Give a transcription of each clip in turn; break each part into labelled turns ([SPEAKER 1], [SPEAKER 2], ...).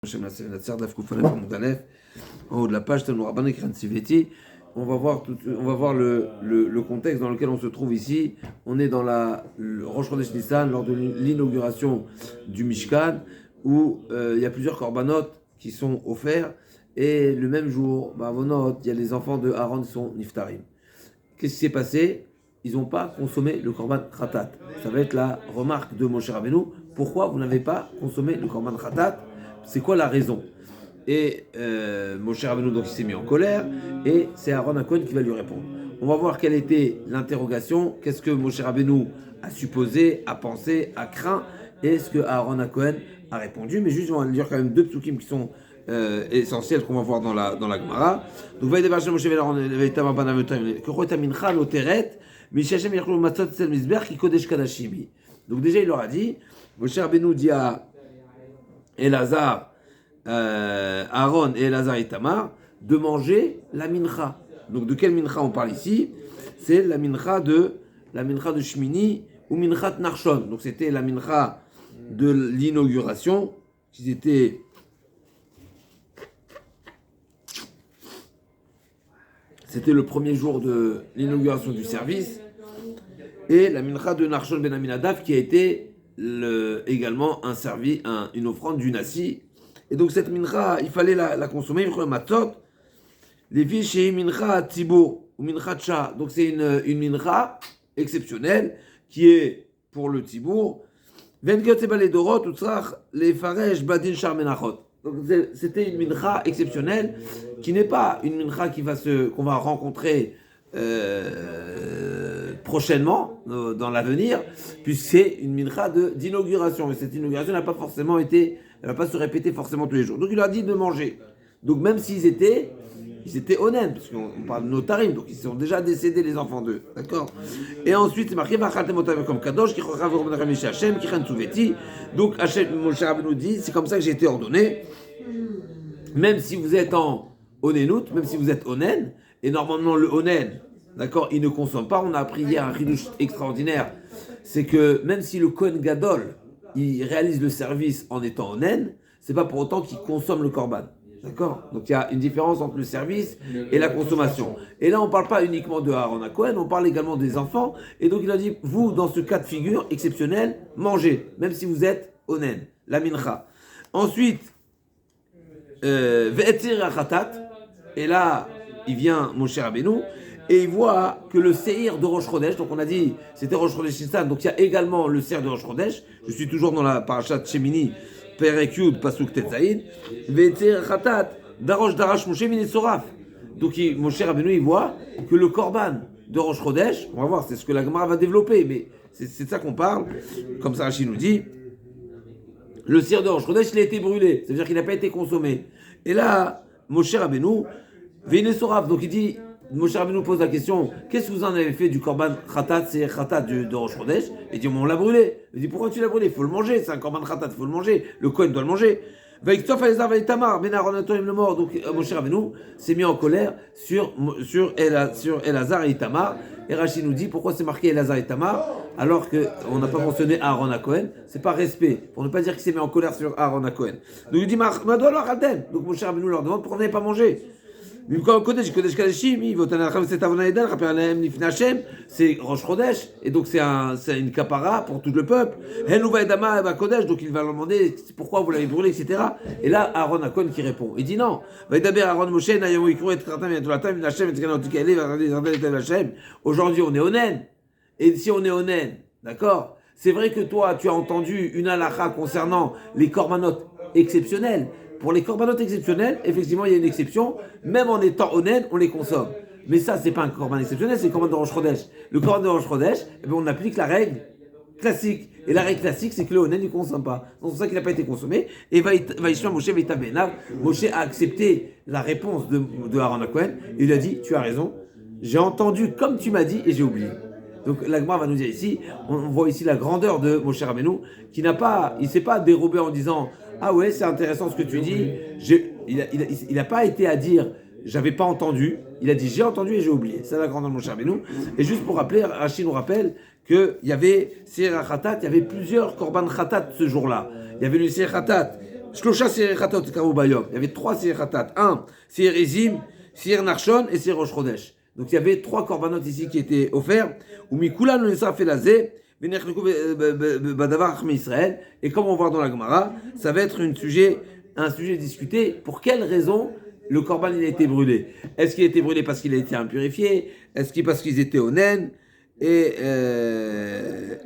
[SPEAKER 1] Hashem la Tsar Daf Koufalef Moudalef, en haut de la page, Tanour Rabban Ekran Siveti. On va voir le contexte dans lequel on se trouve ici. On est dans le Rosh Chodesh Nissan, lors de l'inauguration du Mishkan, où il y a plusieurs korbanot qui sont offerts. Et le même jour, il y a les enfants de Aaron qui sont niftarim. Qu'est-ce qui s'est passé? Ils n'ont pas consommé le korban khatat. Ça va être la remarque de Moshe Rabbeinu. Pourquoi vous n'avez pas consommé le korban khatat? C'est quoi la raison? Et Moshe Rabbeinu, donc, il s'est mis en colère, et c'est Aaron HaKohen qui va lui répondre. On va voir quelle était l'interrogation, qu'est-ce que Moshe Rabbeinu a supposé, a pensé, a craint, et ce que Aaron HaKohen a répondu. Mais juste, on va lire quand même deux psukim qui sont essentiels qu'on va voir dans la Gemara. Donc, va y débarquer Moshe Ve'tamar Banamotaim, que Chota Mincha Loteret, Mishachem Yerchou Matzot Sel Mizber, qui Kodesh Kadashimi. Donc, déjà, il leur a dit, Moshe Rabbeinu dit à Elazar, Aaron et Elazar et Tamar, de manger la mincha. Donc de quelle mincha on parle ici? C'est la mincha de Shmini ou minchat Narshon. Donc c'était la mincha de l'inauguration, c'était le premier jour de l'inauguration du service, et la mincha de Narshon ben Aminadav qui a été également une offrande du Nassi. Et donc cette mincha, il fallait la consommer. Les filles chez mincha tibo ou mincha cha. Donc c'est une mincha exceptionnelle qui est pour le tibour. Donc c'était une mincha exceptionnelle qui n'est pas une mincha qu'on va rencontrer prochainement, dans l'avenir, puisque c'est une mincha d'inauguration. Et cette inauguration n'a pas forcément elle va pas se répéter forcément tous les jours. Donc il leur a dit de manger. Donc même s'ils étaient honnêtes, parce qu'on parle de notarim, donc ils sont déjà décédés les enfants d'eux, d'accord. Et ensuite c'est marqué comme kadosh qui Hashem qui souveti. Donc Hashem, Moshe Rabbeinu dit, c'est comme ça que j'ai été ordonné. Même si vous êtes en onenout, même si vous êtes onen, et normalement le onen, d'accord, il ne consomme pas. On a appris hier un chidouche extraordinaire, c'est que même si le Kohen Gadol, il réalise le service en étant onen, c'est pas pour autant qu'il consomme le korban. D'accord? Donc il y a une différence entre le service et la consommation. Et là, on ne parle pas uniquement de Aaron HaKohen, on parle également des enfants. Et donc il a dit, vous, dans ce cas de figure exceptionnel, mangez, même si vous êtes onen, la mincha. Ensuite, ve'etzir achatat, et là, il vient Moshe Rabbeinu, et il voit que le séhir de Rosh Chodesh, donc on a dit, c'était Rosh Chodesh Nissan, donc il y a également le séhir de Rosh Chodesh. Je suis toujours dans la parashat Shemini, Perek Yud, Pasuk Tetzaïn, Ve'etzir Chatat, Darosh Darash Moshe Minesoraf. Donc Moshe Rabbeinu, il voit que le korban de Rosh Chodesh, on va voir, c'est ce que la Gemara va développer, mais c'est de ça qu'on parle, comme ça Rashi nous dit, le séhir de Rosh Chodesh, il a été brûlé, c'est-à-dire qu'il n'a pas été consommé. Et là, Moshe Rabbeinu, Minesoraf, donc il dit, Moshe Rabbeinu pose la question, qu'est-ce que vous en avez fait du korban khatat, c'est khatat de Rosh Chodesh? Il dit, on l'a brûlé. Il dit, pourquoi tu l'as brûlé? Il faut le manger, c'est un korban khatat, il faut le manger. Le Kohen doit le manger. Donc Moshe Rabbeinu s'est mis en colère sur Elazar et Itamar. Et Rashi nous dit, pourquoi c'est marqué Elazar et Itamar alors qu'on n'a pas mentionné Aaron HaKohen? C'est par respect, pour ne pas dire qu'il s'est mis en colère sur Aaron HaKohen. Donc il dit, donc Moshe Rabbeinu leur demande, pourquoi vous n'avez pas mangé? C'est Rosh Chodesh, et donc c'est une kapara pour tout le peuple. Donc il va leur demander pourquoi vous l'avez brûlé, etc. Et là, Aaron HaKohen qui répond. Il dit non. Aujourd'hui, on est onen. Et si on est onen, d'accord, c'est vrai que toi, tu as entendu une halakha concernant les korbanot exceptionnels. Pour les korbanot exceptionnels, effectivement, il y a une exception. Même en étant honnête, on les consomme. Mais ça, c'est pas un korban exceptionnel, c'est le korban de Rosh Chodesh. Le korban de Rosh Chodesh, on applique la règle classique. Et la règle classique, c'est que le honnête ne consomme pas. Donc c'est pour ça qu'il n'a pas été consommé. Et Moshe a accepté la réponse de Aaron HaKohen. Et il a dit, tu as raison, j'ai entendu comme tu m'as dit et j'ai oublié. Donc la Gemara va nous dire ici, on voit ici la grandeur de Moshe Rabbeinu, il ne s'est pas dérobé en disant, ah ouais, c'est intéressant ce que tu dis. Il n'a pas été à dire, j'avais pas entendu. Il a dit, j'ai entendu et j'ai oublié. C'est la grandeur de Moshe Rabbeinu. Et juste pour rappeler, Rachid nous rappelle qu'il y avait Seir Khatat, il y avait plusieurs Korban Khatat ce jour-là. Il y avait le Seir Khatat Shlosha Seir Khatat Karu Bayom. Il y avait 3 Seir Khatat. Un, Seir Ezim, Seir Narshon et Seir Rosh Chodesh. Donc il y avait 3 corbanotes ici qui étaient offerts. Ou Mikula nous laissera fait la zé. Et comme on voit dans la Gemara, ça va être un sujet discuté. Pour quelle raison le korban il a été brûlé? Est-ce qu'il a été brûlé parce qu'il a été impurifié? Est-ce que parce qu'ils étaient onen? Et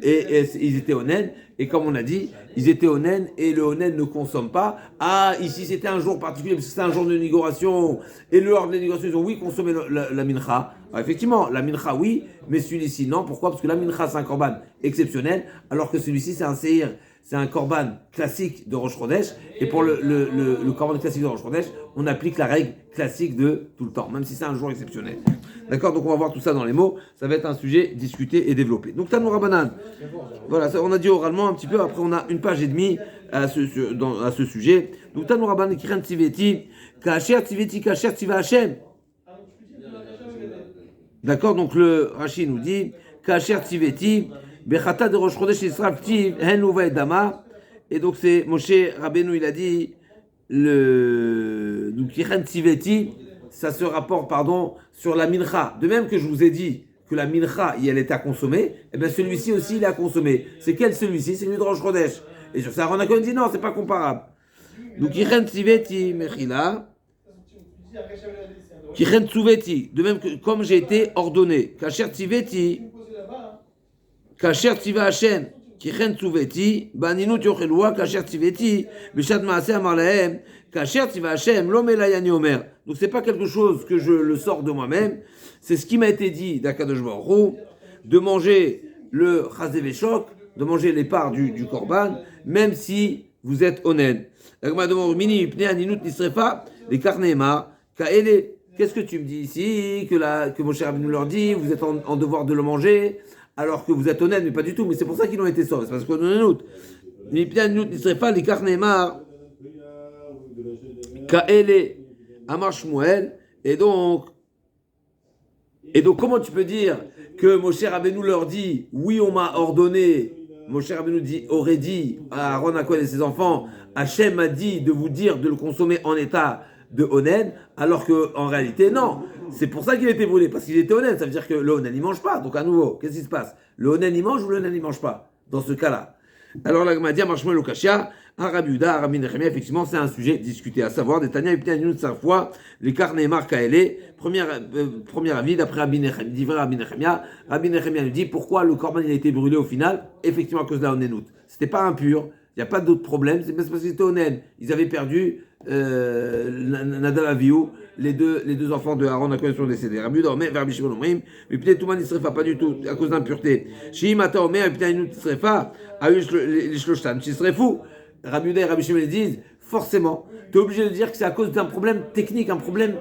[SPEAKER 1] ils étaient onen. Et comme on a dit, ils étaient onen et le onen ne consomme pas. Ah, ici c'était un jour particulier parce que c'était un jour de négociation. Et lors de la négociation, ils ont oui consommé la mincha. Alors, effectivement, la mincha oui, mais celui-ci non. Pourquoi? Parce que la mincha c'est un korban exceptionnel, alors que celui-ci c'est un seir, c'est un korban classique de Rosh Chodesh. Et pour le korban classique de Rosh Chodesh, on applique la règle classique de tout le temps, même si c'est un jour exceptionnel. D'accord? Donc on va voir tout ça dans les mots. Ça va être un sujet discuté et développé. Donc Tanoura Rabbanan. Voilà, ça, on a dit oralement un petit peu. Après on a une page et demie à ce sujet. Donc Tanoura Rabbanan Kiran Tiveti, Kacher Tiveti, Kacher Tiva Hashem. D'accord? Donc le Rashi nous dit Kacher Tiveti, Bechata de Rosh Chodesh Yisrael Tiv, Hen Uva et Dama. Et donc c'est Moshe Rabbeinu, il a dit donc Kiran Tiveti. Ça se rapporte, sur la mincha. De même que je vous ai dit que la mincha, elle était à consommer, et bien celui-ci aussi, il est à consommer. C'est quel celui-ci? C'est celui de Rosh Chodesh. Et sur ça, Aaron Cohen dit non, c'est pas comparable. Donc, Kichen Tziveti Mechila. Kichen Tzuveti. De même que, comme j'ai été ordonné. Kacher Tziveti. Kacher Tziva Hashem. Kichen Tzuveti. Baninut Yochelua. Kacher Tziveti. Bishat Maase Amar Lahem. Kacher Tziva Hashem. Lomelayani Omer. Donc c'est pas quelque chose que je le sors de moi-même, c'est ce qui m'a été dit d'Akadosh Baruch Hu, de manger le chazévéchok, de manger les parts du korban, même si vous êtes honnête. Qu'est-ce que tu me dis ici, que Moshe Rabbeinu leur dit, vous êtes en devoir de le manger, alors que vous êtes honnête, mais pas du tout, mais c'est pour ça qu'ils ont été sortis, c'est parce qu'on est honnête. Kaele Amar Shmuel, et donc, comment tu peux dire que Moshe Rabbeinu leur dit, oui, on m'a ordonné, Moshe Rabbeinu aurait dit à Aaron Cohen et ses enfants, Hachem m'a dit de vous dire de le consommer en état de onen, alors qu'en réalité, non. C'est pour ça qu'il a été brûlé, parce qu'il était onen, ça veut dire que le onen, il mange pas. Donc à nouveau, qu'est-ce qui se passe? Le onen, il mange ou le onen, il mange pas? Dans ce cas-là. Alors la Gmadia, Marshmallow Kashia, Rabbi Yehuda, Rabbi Nechemia, effectivement, c'est un sujet discuté, à savoir, des Tania et Ptania sa foi, les carnes marques premier avis, d'après Rabbi Nechemia, dit vrai Rabbi Nechemia nous dit pourquoi le korban il a été brûlé au final, effectivement à cause de la onenout. C'était pas impur, il n'y a pas d'autre problème, c'est parce qu'ils étaient onen. Ils avaient perdu Nadal Aviou, les deux enfants de Aaron à cause sont décédés. Rabbi Yehuda Omer, Rabbi Shimon Omrim, mais peut-être tout le monde ne serait pas du tout, à cause d'impureté. Shimata Omer, et peut-être ne serait pas, à eux les shloshtan, tu serais fou. Rabbi Yehuda et Rabbi Shimon disent, forcément, tu es obligé de dire que c'est à cause d'un problème technique, un problème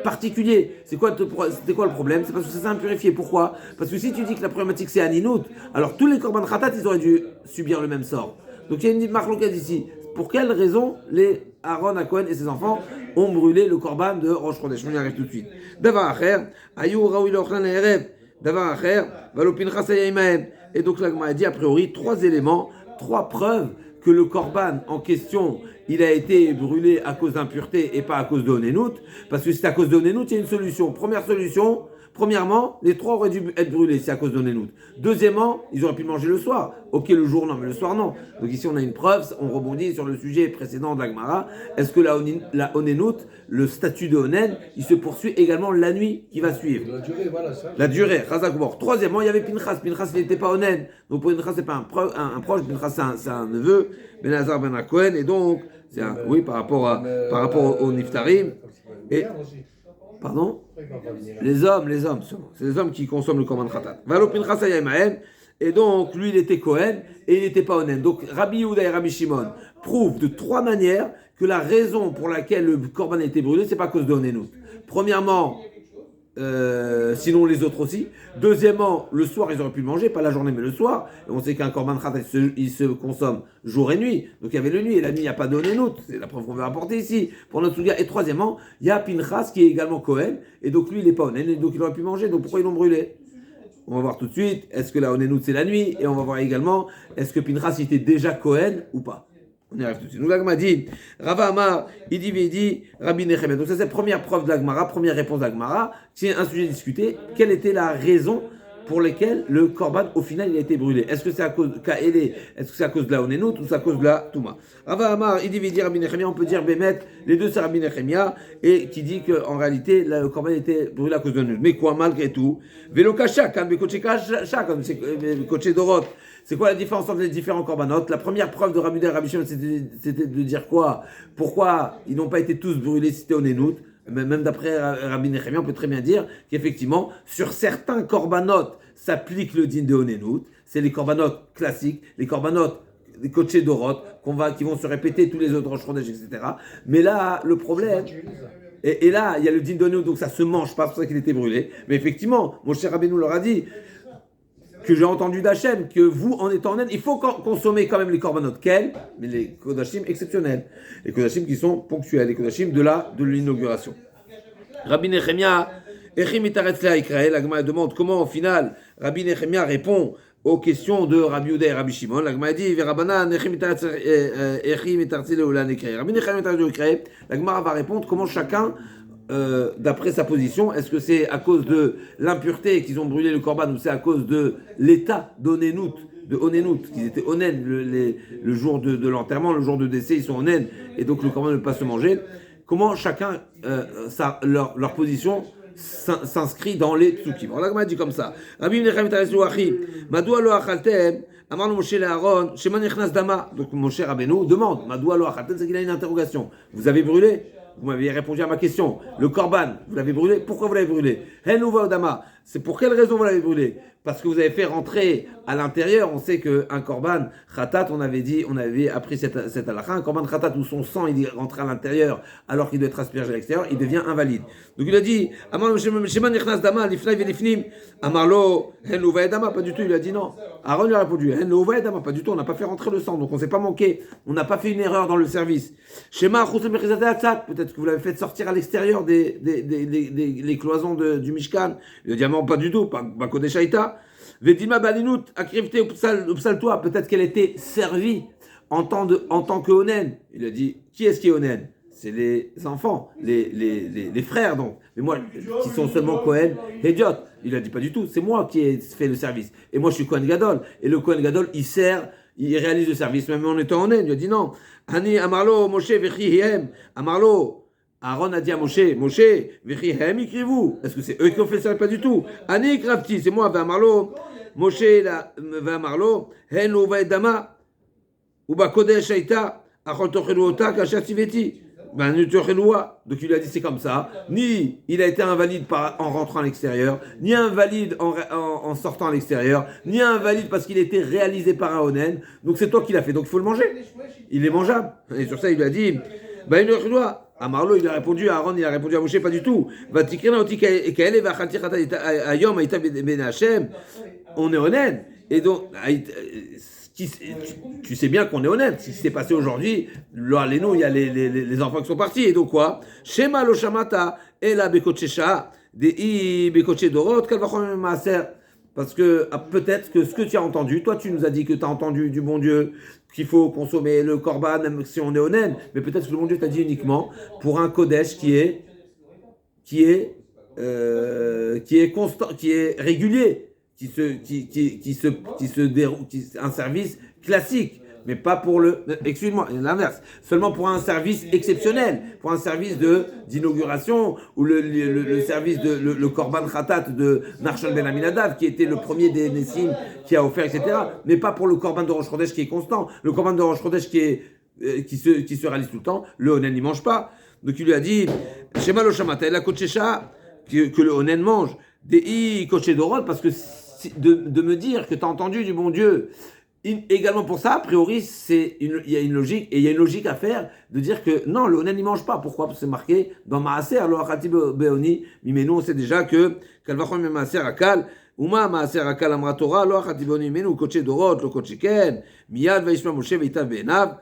[SPEAKER 1] particulier. C'était quoi le problème? C'est parce que ça s'est impurifié. Pourquoi? Parce que si tu dis que la problématique c'est Aninout, alors tous les korban khatat, ils auraient dû subir le même sort. Donc il y a une marloquette ici. Pour quelle raison les Aaron Cohen et ses enfants ont brûlé le korban de Rosh Chodesh? On y arrive tout de suite. Davar acher, ayu raoui l'ochan erev. Davar acher, valo pinchas hayaimahem. Et donc là, on a dit a priori 3 éléments, 3 preuves que le korban en question, il a été brûlé à cause d'impureté et pas à cause de onenout. Parce que si c'est à cause de onenout, il y a une solution. Premièrement, les 3 auraient dû être brûlés, c'est à cause de onenout. Deuxièmement, ils auraient pu manger le soir. Ok, le jour, non, mais le soir, non. Donc ici, on a une preuve, on rebondit sur le sujet précédent de la Gemara. Est-ce que la onenout, le statut de onen, il se poursuit également la nuit qui va suivre?
[SPEAKER 2] La durée, voilà ça.
[SPEAKER 1] La durée, Chazakbor. Troisièmement, il y avait Pinchas. Pinchas, il n'était pas onen. Donc pour Pinchas, c'est pas un proche, Pinchas, c'est un neveu, Ben-Hazar Ben Cohen, et donc, oui, par rapport au Niftarim. Et, pardon? Les hommes, c'est les hommes qui consomment le korban khatat. Valo Pinchas hayamahem, et donc lui il était Cohen et il n'était pas onen. Donc Rabbi Yehuda et Rabbi Shimon prouvent de 3 manières que la raison pour laquelle le korban a été brûlé, c'est pas à cause de onenout. Premièrement, sinon les autres aussi. Deuxièmement, le soir ils auraient pu le manger, pas la journée mais le soir. Et on sait qu'un korban khatat il se consomme jour et nuit. Donc il y avait le nuit et la nuit il n'y a pas de onenout. C'est la preuve qu'on veut apporter ici pour notre souga. Et troisièmement, il y a Pinchas qui est également Cohen et donc lui il n'est pas onen et donc il aurait pu manger. Donc pourquoi ils l'ont brûlé? On va voir tout de suite. Est-ce que la onenout c'est la nuit? Et on va voir également est-ce que Pinchas était déjà Cohen ou pas? On y arrive tout de suite. Donc l'Agma dit, Rava Amar, il dit, Rabbi Nechemia. Donc ça c'est la première preuve de l'Agmara, première réponse de l'Agmara. C'est un sujet discuté. Quelle était la raison pour laquelle le korban, au final, il a été brûlé? Est-ce que c'est à cause de Kaélé? Est-ce que c'est à cause de la Onenut ou c'est à cause de la Touma? Rava Amar, il dit, Rabbi Nechemia, on peut dire Bémet, les deux c'est Rabbi Nechemia, et qui dit qu'en réalité, le korban était brûlé à cause de l'Onenut. Mais quoi, malgré tout? Vélo Kachak, Koché Kachak, c'est Koché Dorot. C'est quoi la différence entre les différents corbanotes? La première preuve de Rabbi Rabbi Shimon, c'était de dire quoi? Pourquoi ils n'ont pas été tous brûlés si c'était Onenut? Même d'après Rabbi Nechemia, on peut très bien dire qu'effectivement, sur certains corbanotes s'applique le din de Onenut. C'est les corbanotes classiques, les corbanotes des coachés d'Orot, qui vont se répéter tous les autres Rosh Chodesh, etc. Mais là, le problème... Et là, il y a le din de Onenut, donc ça se mange pas, c'est pour ça qu'il était brûlé. Mais effectivement, mon cher Rabbeinu leur a dit... que j'ai entendu d'Hachem, que vous, en étant en Inde, il faut consommer quand même les corbanotes. Quels? Mais les kodashim exceptionnels. Les kodashim qui sont ponctuels, les kodashim de l'inauguration. Rabbi Nechemia, Echim itaretz la Israël, la Gemara demande comment, au final, Rabbi Nechemia répond aux questions de Rabbi Yehuda et Rabbi Shimon. La Gemara dit, Verabana, Echim itaretz la Ulan Israël. Rabbi Nechemia itaretz la Israël, la Gemara va répondre comment chacun d'après sa position, est-ce que c'est à cause de l'impureté qu'ils ont brûlé le korban ou c'est à cause de l'état d'Onenut, qu'ils étaient onen le jour de l'enterrement, le jour de décès, ils sont onen et donc le korban ne peut pas se manger. Comment chacun, leur position s'inscrit dans les psukim. Alors là, on dit comme ça. Rabbi Nechem Taresu Achi, Madoua lo achaltem, Amar Moshe le Aaron, Shema nechnas dama. Donc Moshe Rabbeinu demande, Madoua lo achaltem, c'est qu'il a une interrogation. Vous avez brûlé? Vous m'aviez répondu à ma question. Le korban, vous l'avez brûlé? Pourquoi vous l'avez brûlé? Henouva Odama, c'est pour quelle raison vous l'avez brûlé? Parce que vous avez fait rentrer à l'intérieur. On sait qu'un korban khatat, on avait appris cette halakha, un korban khatat où son sang il rentre à l'intérieur alors qu'il doit être aspergé à l'extérieur, il devient invalide. Donc il a dit, Amar Shema nechnas dama, lifnai velifnim, Amarlo, Henouva Edama, pas du tout. Il a dit non. Aaron lui a répondu, Henouva Edama, pas du tout. On n'a pas fait rentrer le sang, donc on ne s'est pas manqué. On n'a pas fait une erreur dans le service. Shema chusem bechizat atzat, peut-être que vous l'avez fait sortir à l'extérieur des cloisons du Mishkan. Il a dit, pas du tout, pas Kodesh Haïta. Vedima balinut, akrivte upsaltoa, peut-être qu'elle était servie en tant que onen. Il a dit, qui est-ce qui est onen? C'est les enfants, les frères donc. Mais moi, qui sont seulement Kohen, Hédiot. Il a dit, pas du tout, c'est moi qui ai fait le service. Et moi, je suis Kohen Gadol. Et le Kohen Gadol, il réalise le service, même en étant onen. Il a dit non. Hani amarlo, Moshe, vechihem, amarlo. Aaron a dit à Moshe, vechihem, écrivez-vous. Est-ce que c'est eux qui ont fait ça? Pas du tout. Ani krafti, c'est moi, ve'amarlo. Moshe, ve'amarlo, hen uva edama, uba kodesh haïta, achol tochelu ota, kashat tiveti. Donc il lui a dit c'est comme ça, ni il a été invalide en rentrant à l'extérieur, ni invalide en sortant à l'extérieur, ni invalide parce qu'il était réalisé par un onen, donc c'est toi qui l'as fait, donc il faut le manger, il est mangeable. Et sur ça il lui a dit, Amarlo il a répondu, Aaron il a répondu à Moshe pas du tout, on est onen, et donc tu sais bien qu'on est honnête. Ce qui s'est passé aujourd'hui, là, il y a les enfants qui sont partis. Et donc quoi? Shema lo shamata ela bekotchesha dei bekotche dorot kalvachom maaser. Parce que peut-être que ce que tu as entendu, toi tu nous as dit que tu as entendu du bon Dieu qu'il faut consommer le korban même si on est honnête, mais peut-être que le bon Dieu t'a dit uniquement pour un kodesh qui est constant, qui est régulier. Un service classique, mais pas pour l'inverse, seulement pour un service exceptionnel, pour un service d'inauguration, ou le service le Korban Khatat de Nachshon ben Aminadav, qui était le premier des Nessim qui a offert, etc., mais pas pour le Korban de Rosh Chodesh qui est constant, le Korban de Rosh Chodesh qui se réalise tout le temps, le Onen n'y mange pas. Donc il lui a dit, Shema lo shamata, la kochesha, que le Onen mange, des koché dorot, parce que de me dire que tu as entendu du bon Dieu, également pour ça, a priori, il y a une logique, et il y a une logique à faire, de dire que non, le onen, il mange pas. Pourquoi? Parce que c'est marqué dans Maaser, lo achati beoni, mais nous, on sait déjà que, kalvachom Maaser akal, Uma Maaser akal amra Torah, lo achati beoni, mais nous, koché dorot, lo koché ken, miyad vaishma Moshe veitav benav,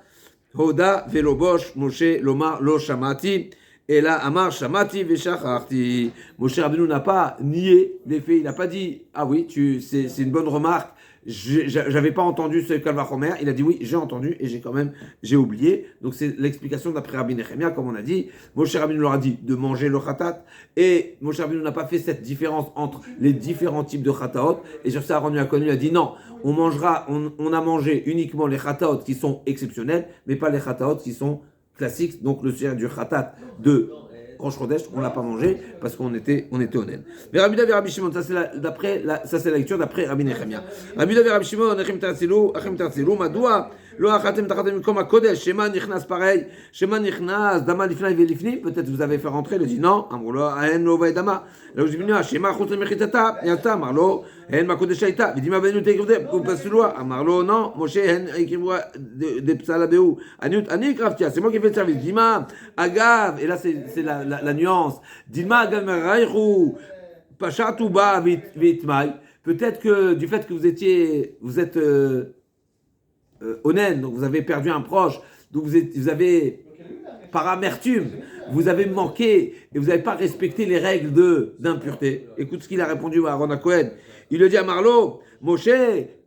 [SPEAKER 1] hoda velobosh Moshe lomar lo shamati, et là, Amar Shamati Veshacharti. Moshe Rabbeinu n'a pas nié les faits, il n'a pas dit, ah oui, c'est une bonne remarque, j'avais pas entendu ce Kalvachomer. Il a dit oui, j'ai entendu et j'ai oublié. Donc c'est l'explication d'après Rabbi Nechemia, comme on a dit. Moshe Rabbeinu leur a dit de manger le khatat et Moshe Rabbeinu n'a pas fait cette différence entre les différents types de khataot. Et sur ça, Aaron il a dit non, on a mangé uniquement les khataot qui sont exceptionnels, mais pas les khataot qui sont classiques. Donc le sujet du khatat de Rosh Chodesh, on l'a pas mangé parce qu'on était honnête. Mais Rabbi David et Rabbi Shimon, ça c'est la lecture d'après Rabbi Nechemia. Rabbi David et Rabbi Shimon, Achem Tartzilu, Madoua, Lo achatem tachatem comme à Kodesh, Shema nichnas pareil, Shema nichnas, Dama lifnai velifni, peut-être vous avez fait rentrer, il a dit non, Amrolo, Ahen lo vaedama, là où je dis, Shema chutz mechitata, Yata, Amarlo, Hen ma Kodesh aita, Vidima venu teikrovde, pour passer loi, Amarlo, non, Moshe, Hen ikivwa de psalabeu, Ani kraftia, c'est moi qui fais le service, Dima, Agav, et là c'est la nuance, Dima Agav meraichu, Pachatouba vitmai, peut-être que du fait que vous êtes honnête, donc vous avez perdu un proche, donc vous avez par amertume, vous avez manqué et vous n'avez pas respecté les règles d'impureté. Écoute ce qu'il a répondu à Aaron Cohen. Il lui dit à Marlo, Moshe,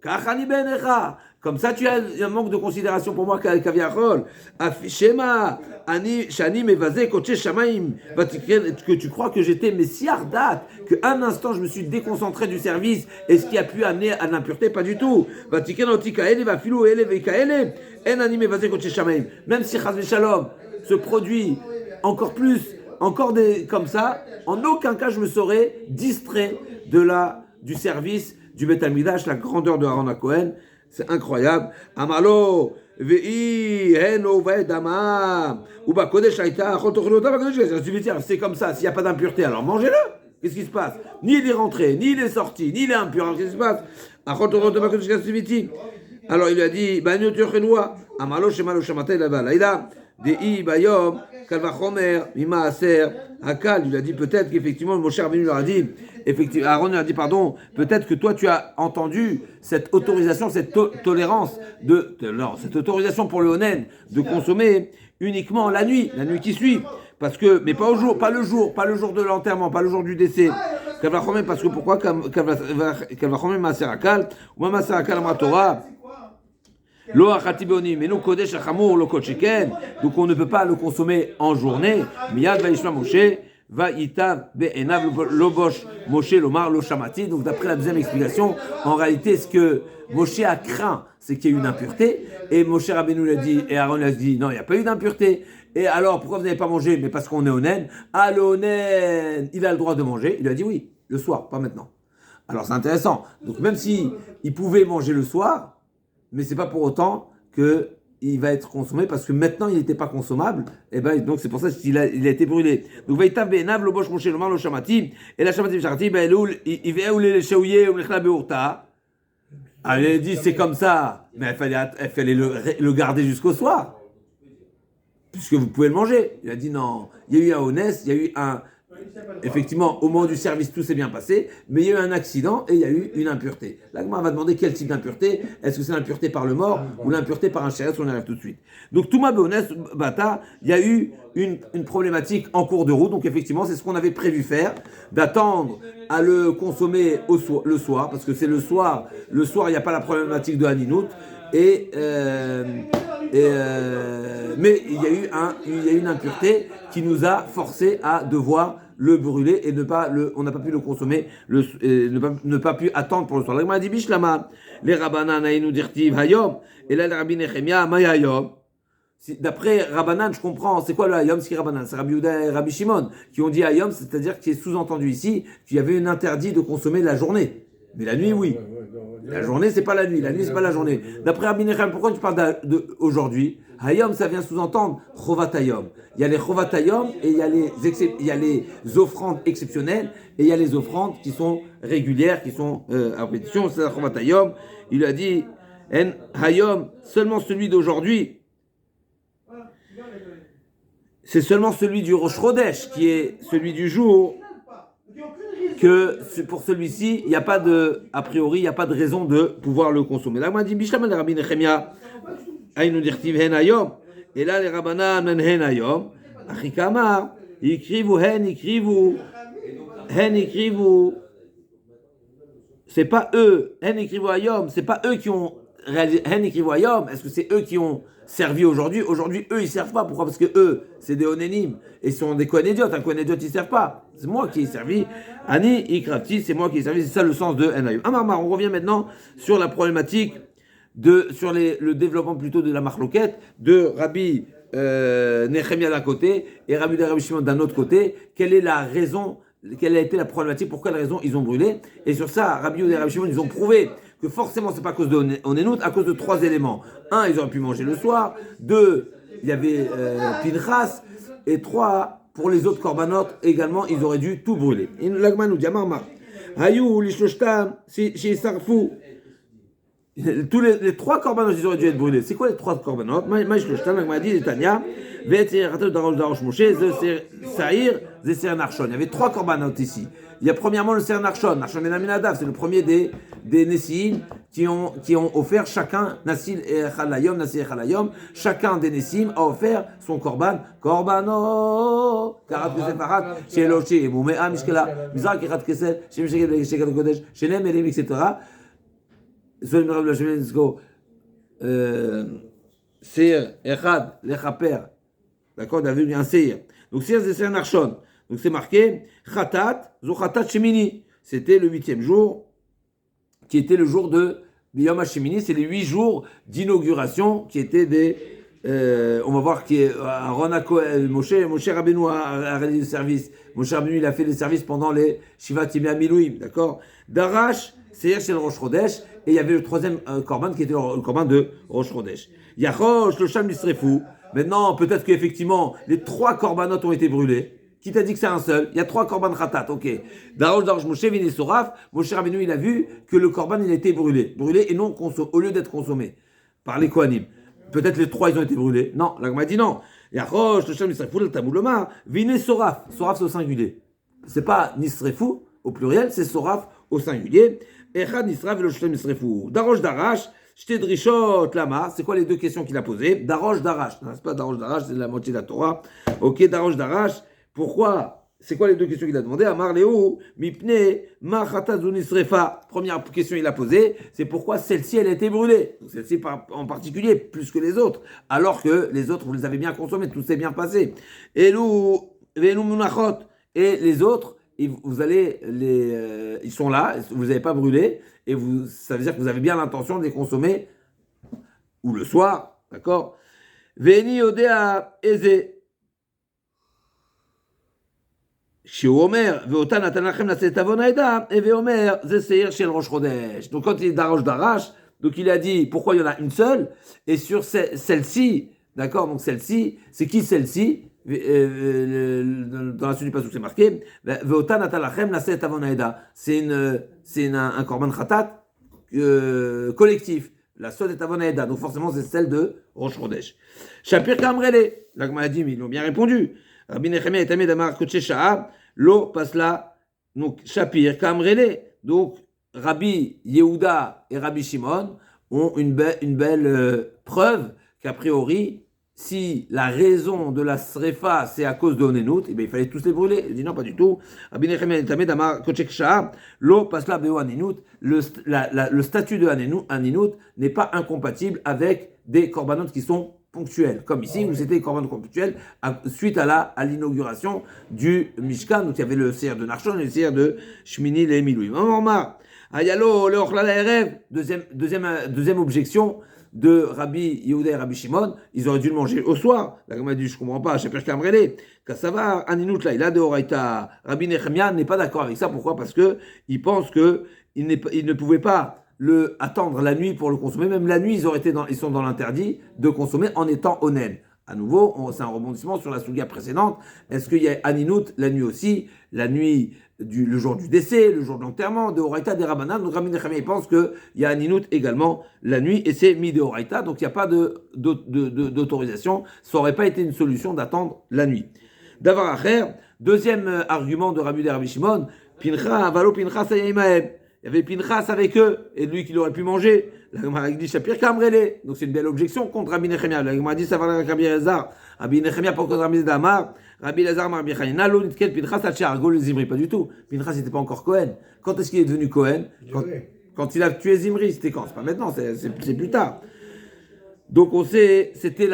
[SPEAKER 1] kachani benecha. Comme ça, tu as un manque de considération pour moi, Kaviachol. Shema, Shani mevazé, koche shamaim. Que tu crois que j'étais messiardat, qu'un instant je me suis déconcentré du service et ce qui a pu amener à l'impureté, pas du tout. Même si Chaz Shalom se produit encore comme ça, en aucun cas je me serais distrait du service du Beth Amikdash, la grandeur de Aaron Cohen. C'est incroyable. Amalo, vei, heno, vedama, uba kodesh aita, c'est comme ça. S'il n'y a pas d'impureté, alors mangez-le. Qu'est-ce qui se passe? Ni il est rentré, ni il est sorti, ni il est impur. Alors qu'est-ce qui se passe? Alors il lui a dit, Amalo, shemalo, shamatay, là-bas. Là, Dei bayom, kalvachomer, mima aser, akal. Il a dit peut-être qu'effectivement, Moshe Rabbeinu leur a dit, effectivement, Aaron a dit pardon, peut-être que toi tu as entendu cette autorisation, cette tolérance cette autorisation pour le Onen de consommer uniquement la nuit qui suit, parce que, mais pas le jour de l'enterrement, pas le jour du décès. Kalvachomer, parce que pourquoi kalvachomer maaser akal, ou maaser akal amra Torah. Lo achatibeoni, mais nous kodesh achamur lo kochiken, donc on ne peut pas le consommer en journée. Miyad vaishma Moshe va itav be'enav lobosh Moshe lomar lo shamati. Donc d'après la deuxième explication, en réalité ce que Moshe a craint, c'est qu'il y ait une impureté, et Moshe Rabbeinu l'a dit, et Aaron l'a dit, non, il n'y a pas eu d'impureté. Et alors pourquoi vous n'avez pas mangé? Mais parce qu'on est onen. Ah, le onen, il a le droit de manger. Il a dit oui, le soir, pas maintenant. Alors c'est intéressant. Donc même si il pouvait manger le soir, mais c'est pas pour autant que il va être consommé, parce que maintenant il n'était pas consommable, et ben donc c'est pour ça qu'il a été brûlé. Donc vaïtav be'enav lo bosh Moshe lomar lo shamati, et la shamati v'sharati be'elul ive'u le shouye ou l'echla be'urta. Elle a dit c'est comme ça, mais il fallait le garder jusqu'au soir, puisque vous pouvez le manger. Il a dit non, il y a eu un honnête, il y a eu effectivement, au moment du service, tout s'est bien passé, mais il y a eu un accident et il y a eu une impureté. L'agma va demander quel type d'impureté. Est-ce que c'est l'impureté par le mort ou l'impureté par un chéret? On y arrive tout de suite. Donc, Touma Beones Bata, il y a eu une problématique en cours de route. Donc, effectivement, c'est ce qu'on avait prévu faire, d'attendre à le consommer le soir, parce que c'est le soir. Le soir, il n'y a pas la problématique de Haninout. Mais il y a eu une impureté qui nous a forcé à devoir le brûler et on n'a pas pu le consommer, ne pas pu attendre pour le soir. La Gemara dit Bishlama, les Rabbanan aïnou dirtiv hayom, et là le Rabbi Nechemia maya hayom. D'après Rabbanan, je comprends, c'est quoi le hayom, c'est qui Rabbanan? C'est Rabbi Yehuda et Rabbi Shimon qui ont dit hayom, c'est-à-dire qu'il est sous-entendu ici qu'il y avait un interdit de consommer la journée. Mais la nuit, oui. La journée, c'est pas la nuit. La nuit, c'est pas la journée. D'après Rabbi Nechemia, pourquoi tu parles d'aujourd'hui? Hayom, ça vient sous-entendre Chovat Hayom. Il y a les Chovat Hayom et il y a les offrandes exceptionnelles et il y a les offrandes qui sont régulières, qui sont à répétition. C'est la Chovat Hayom. Il a dit En Hayom, seulement celui d'aujourd'hui. C'est seulement celui du Rosh Chodesh qui est celui du jour. Que pour celui-ci, il n'y a pas a priori, il n'y a pas de raison de pouvoir le consommer. Là, on m'a dit, Bishlam el Rabbi Nechemia, Aïnou dirtiv hen hayom, et là, les Rabbanan men hen hayom, Achikamar, ikrivu, c'est pas eux, c'est pas eux qui ont réalisé, est-ce que c'est eux qui ont servi aujourd'hui? Aujourd'hui, eux, ils servent pas. Pourquoi? Parce que eux, c'est des onénim, et sont des Kohen-Idiot. Un Kohen-Idiot, ils servent pas. C'est moi qui ai servi. Ani, Ikrafti, c'est moi qui ai servi. C'est ça le sens de Enayom. Amarmar, on revient maintenant sur la problématique sur le développement plutôt de la marloquette de Rabbi Nechemia d'un côté et Rabbi Shimon d'un autre côté. Quelle est la raison? Quelle a été la problématique? Pour quelle raison ils ont brûlé? Et sur ça, Rabbi Yehuda et Rabbi Shimon, ils ont prouvé que forcément, c'est pas à cause de Onenout, à cause de trois éléments. Un, ils auraient pu manger le soir. Deux, il y avait Pinchas. Et trois, pour les autres corbanotes, également, ils auraient dû tout brûler. L'agma nous dit, Amarma, Hayou, Lishloshtam, Shisarfou. Tous les trois corbanotes, ils auraient dû être brûlés. C'est quoi les trois corbanotes? Maïshloshtam, l'agma dit, Tania, Ve'etzir, Darosh Moshe, Saïr, Zéser Narshon. Il y avait trois corbanotes ici. Il y a premièrement le Ser Narshon. Narshon Ben Aminadav, c'est le premier des Nessim qui ont offert chacun, Nassil et Chalayom, Nassil et Chalayom, chacun des Nessim a offert son korban. Korbano, Karat Kesef Arat, Sheloshi, Moumea Mishkela, Mizrak Kerat Kesef, Shemishkel Kodesh, Shenem Elim, etc. Solim Rav Lachemenisko, Seir, Echad, Lechaper. D'accord, il y avait un Seir. Donc Seir, c'est Ser Narshon. Donc c'est marqué Khatat, Zochatat Shemini. C'était le 8e jour, qui était le jour de Biyom HaShemini. C'est les 8 jours d'inauguration qui étaient on va voir qui est Aaron Moshe Rabbeinu a réalisé le service. Moshe Rabbeinu il a fait les services pendant les Shivat Yemei HaMiluim, d'accord. Darash, c'est chez le Rosh Chodesh, et il y avait le troisième korban qui était le korban de Rosh Chodesh. Yachosh, le Sham Yisrefu. Maintenant, peut-être qu'effectivement, les trois corbanotes ont été brûlés. Qui t'a dit que c'est un seul? Il y a trois korban khatat, ok. Darosh Moshe Vini Soraf, Moshe Rabbeinu il a vu que le korban il a été brûlé et non consommé, au lieu d'être consommé par les Kohanim. Peut-être les trois ils ont été brûlés. Non, là on m'a dit non. Yachosh, le Shem Nisrefu, le Tamoul Lomar, Vini Soraf. Soraf c'est au singulier. C'est pas Nisrefu au pluriel, c'est Soraf au singulier. Echad Nisraf et le Shem Nisrefu. Darosh Darash. J'étais Drishot Lama, c'est quoi les deux questions qu'il a posées? Darosh Darash, non, c'est pas Darosh Darash, c'est la moitié de la Torah. Ok, Darosh Darash, pourquoi? C'est quoi les deux questions qu'il a demandé? Amar Léo, Mipne, Machatazounisrefa. Première question qu'il a posée, c'est pourquoi celle-ci elle a été brûlée? Donc celle-ci en particulier, plus que les autres, alors que les autres vous les avez bien consommés, tout s'est bien passé. Elou, Venu Munachot, et les autres, vous allez ils sont là, vous n'avez pas brûlé, et ça veut dire que vous avez bien l'intention de les consommer, ou le soir, d'accord? Veni Odea Eze. Donc quand il est Darosh Darash, donc il a dit pourquoi il y en a une seule, et sur celle-ci, d'accord, donc celle-ci, c'est qui celle-ci? Dans la suite du passage c'est marqué, c'est un korban khatat collectif, la sod et avonaïda, donc forcément c'est celle de Rosh Chodesh. Shapir Kamrele, l'agma a dit, mais ils l'ont bien répondu. Rabbi Nechemia et Amid Amar Kodesh Sha'a, Lo Pasla, donc Shapir Kamrele. Donc Rabbi Yehuda et Rabbi Shimon ont une belle preuve qu'a priori, si la raison de la srefa c'est à cause de Onenout, eh bien, il fallait tous les brûler. Il dit non, pas du tout. Rabbi Nechemia et Amid Amar Kodesh Sha'a, Lo Pasla Beo Aninout. Le statut de Aninout n'est pas incompatible avec des corbanotes qui sont ponctuels, comme ici où c'était des corbanotes ponctuels suite à l'inauguration du Mishkan, donc il y avait le Seir de Narshon et le Seir de Shmini les Milouim. Ayalo, le Ochlal Erev, deuxième objection de Rabbi Yehuda et Rabbi Shimon, ils auraient dû le manger au soir. Là, comme a dit, je comprends pas, Sheper Kamrele, Kassavar, Aninout, là, il a de Horaïta. Rabbi Nechemia n'est pas d'accord avec ça. Pourquoi? Parce que il pense que il ne pouvait pas attendre la nuit pour le consommer. Même la nuit, ils sont dans l'interdit de consommer en étant onen. À nouveau, c'est un rebondissement sur la souga précédente. Est-ce qu'il y a Aninout la nuit aussi? La nuit, le jour du décès, le jour de l'enterrement, de Horaïta, des Rabbanan. Donc Rabbi Nechemia pense qu'il y a Aninout également la nuit, et c'est mi de Horaïta. Donc il n'y a pas d'autorisation. Ça n'aurait pas été une solution d'attendre la nuit. Davar Acher, deuxième argument de Rabbi Yehuda et Rabbi Shimon, Pincha, Avalo Pincha Sayaïmaem. Il y avait Pinchas avec eux, et lui qu'il aurait pu manger. La Gemara dit Shapir Kamrele. Donc c'est une belle objection contre Rabbi Nechemia. La Gemara dit ça va avec Rabbi Elazar. Rabbi Nechemia pour contre Rabbi Damar. Rabbi Lazar Mar Bichanina, lo nitkel Pinchas al she'argo le Zimri. Pas du tout. Pinchas n'était pas encore Cohen. Quand est-ce qu'il est devenu Cohen? Quand il a tué Zimri, c'était quand? C'est pas maintenant, c'est plus tard. Donc on sait, c'était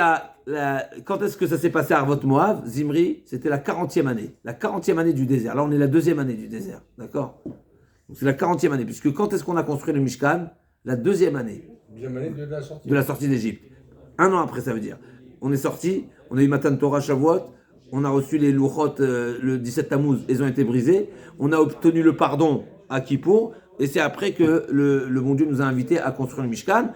[SPEAKER 1] quand est-ce que ça s'est passé à Arvot Moav? Zimri, c'était la 40e année. La 40e année du désert. Là, on est la 2e année du désert. D'accord? Donc c'est la 40e année. Puisque quand est-ce qu'on a construit le Mishkan? La 2e année.
[SPEAKER 2] Deuxième année de la sortie.
[SPEAKER 1] De la sortie d'Égypte. Un an après, ça veut dire. On est sorti, on a eu Matan Torah Shavuot, on a reçu les Louchot le 17 Tammuz, ils ont été brisés. On a obtenu le pardon à Kippour. Et c'est après que le bon Dieu nous a invités à construire le Mishkan.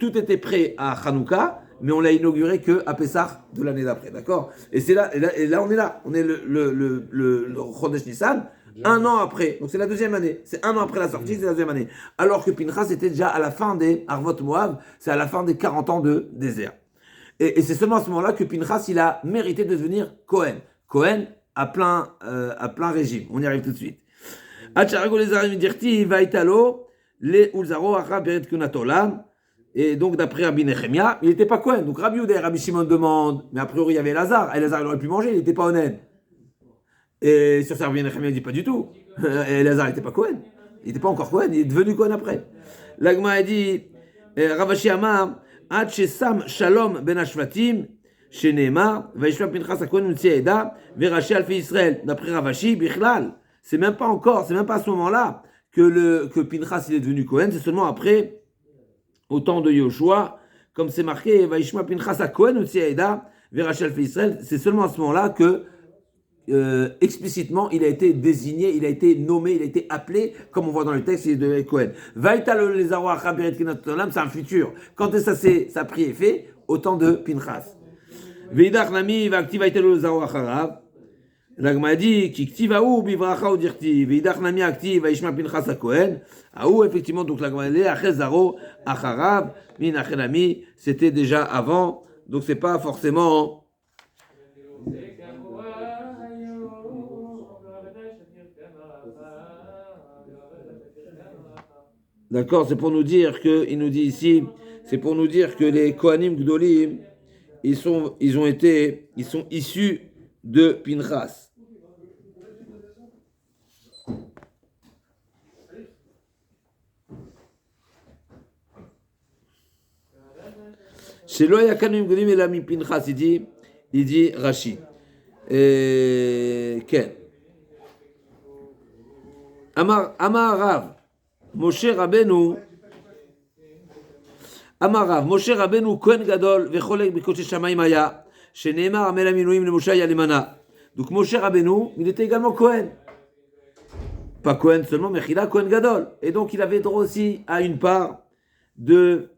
[SPEAKER 1] Tout était prêt à Hanouka, mais on l'a inauguré qu'à Pessah de l'année d'après, d'accord? Et là, on est là. On est le Chodesh Nissan, un an après. Donc c'est la 2e année. C'est un an après la sortie, c'est la 2e année. Alors que Pinchas était déjà à la fin des Arvot Moav, c'est à la fin des 40 ans de désert. Et c'est seulement à ce moment-là que Pinchas, il a mérité de devenir Cohen. Cohen à plein régime. On y arrive tout de suite. Et donc, d'après Rabbi Nechemia, il n'était pas Cohen. Donc, Rabbi Yehuda et Rabbi Shimon demandent, mais a priori, il y avait Elazar. Elazar, il aurait pu manger, il n'était pas honnête. Et sur ça, Rabbi Nechemia ne dit pas du tout. Elazar n'était pas Cohen. Il n'était pas encore Cohen, il est devenu Cohen après. L'Agma a dit, Ravashi Amar, Ad Shesam Shalom Ben Ashvatim, Sheneema, Vaishma Pinchas Akohen Untsi Eda, Verashi Alfi Israël. D'après Ravashi, Bichlal. C'est même pas à ce moment-là que Pinchas il est devenu Cohen, c'est seulement après, au temps de Yoshua, comme c'est marqué, Vaishma Pinchas Akohen Untsi Eda, Verashi Alfi Israël. C'est seulement à ce moment-là que explicitement, il a été désigné, il a été nommé, il a été appelé, comme on voit dans le texte, il est de Cohen. Vaïtal les Aroacha Beret Kinat Olam, c'est un futur. Quand ça a pris effet, au temps de Pinchas. Veidach Nami, Vakti Vaïtal les Aroacha L'Agma dit, Kiktivaou, Bivracha ou Dirti, Veidach Nami Akti, Vaishma Pinchas à Cohen. Aou, effectivement, donc l'Agma dit, Achezaro, Acharab, Min Achelami, c'était déjà avant, donc c'est pas forcément. D'accord, c'est pour nous dire que, il nous dit ici, c'est pour nous dire que les Kohanim Gdolim, ils sont issus de Pinchas. Chez Loya Kohanim Gdolim et l'ami Pinchas, il dit Rashi. Ken. Amar Rav. Moshe Rabbeinu, Amarav, Moshe Rabbeinu, Kohen Gadol, Vecholek Bikoche Shamayim Haya, Sheneemar Amel Aminuim le Moshe Yalemana. Donc Moshe Rabbeinu, il était également Kohen. Pas Kohen seulement, mais il a Kohen Gadol. Et donc il avait droit aussi à une part de